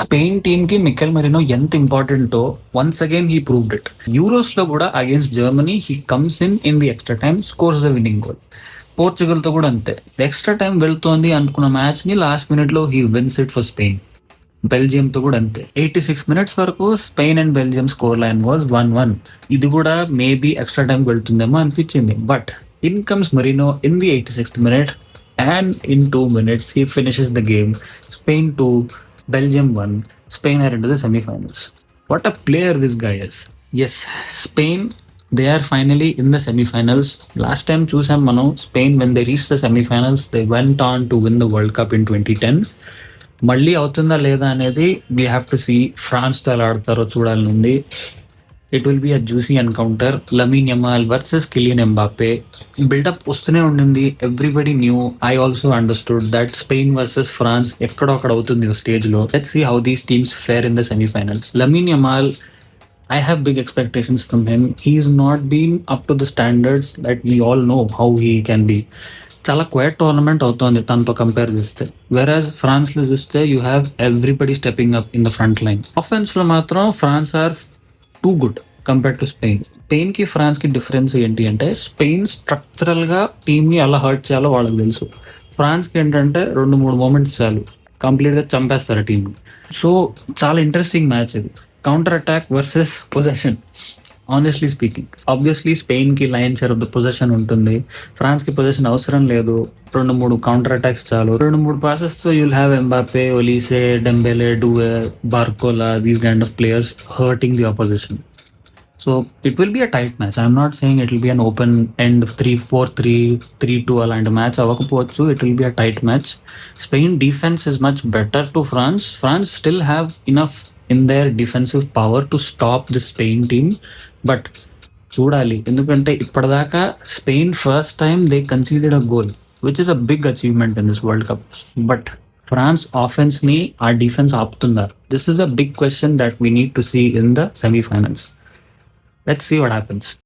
Spain team కి Mikel Merino ఎంత ఇంపార్టెంటో once again he proved it. Euros లో కూడా against Germany he comes in the extra time, scores the winning goal. Portugal తో కూడా అంతే, ఎక్స్ట్రా టైం వెళ్తోంది అనుకున్న మ్యాచ్ ని లాస్ట్ మినిట్ లో he wins it for Spain. Belgium తో కూడా అంతే, 86 minutes వరకు Spain and Belgium score line was 1-1. ఇది కూడా మేబీ ఎక్స్ట్రా టైం వెళ్తుందేమో అనిపించింది, but in comes Marino in the 86th minute and in 2 minutes he finishes the game. Spain 2, Belgium 1. Spain are into the semi-finals. What a player this guy is. Yes, Spain, they are finally in the semi-finals. Last time చూసాం మనం Spain, when they reached the semi-finals they went on to win the World Cup in 2010. మళ్ళీ అవుతుందా లేదా అనేది we have to see. France తో ఎలా ఆడతారో చూడాలని ఉంది. It will be a juicy encounter. Lamine Yamal versus Kylian Mbappe buildup వస్తూనే ఉండింది. Everybody knew, I also understood that Spain versus France ఎక్కడో అక్కడ అవుతుంది స్టేజ్ లో. Let's see how these teams fare in the semifinals. Lamine Yamal, I have big expectations from him. He's not been up to the standards that we all know how he can be. చాలా quiet tournament అవుతోంది తనతో compare చేస్తే. Whereas France లో చూస్తే you have everybody stepping up in the front line. Offence లో మాత్రం France are too good compare to Spain. Spain కి France కి డిఫరెన్స్ ఏంటి అంటే, స్పెయిన్ స్ట్రక్చరల్ గా టీమ్ ని ఎలా హర్ట్ చేయాలో వాళ్ళకి తెలుసు. ఫ్రాన్స్ కి ఏంటంటే 2-3 మూమెంట్స్ చాలు కంప్లీట్ గా చంపేస్తారు టీమ్. సో చాలా ఇంట్రెస్టింగ్ మ్యాచ్ ఇది. Counter attack versus possession. Honestly speaking, obviously Spain కి lion share of the position ఉంటుంది, ఫ్రాన్స్ కి పొజిషన్ అవసరం లేదు. 2-3 కౌంటర్ అటాక్స్ చాలు. 2-3 passes తో you'll have Mbappe, Olise, Dembele, Doue, Barcola, these kind of players hurting the opposition. So it will be a tight match. I'm not saying it will be an open end 3-4, 3-2 అలాంటి match అవ్వకపోవచ్చు. It will be a tight match. Spain defence is much better to France. France still have enough in their defensive power to stop the Spain team, but చూడాలి. ఎందుకంటే ఇప్పటిదాకా Spain first time they conceded a goal, which is a big achievement in this World Cup. But France offence ని ఆ defence ఆపుతున్నారు. This is a big question that we need to see in the semifinals. Let's see what happens.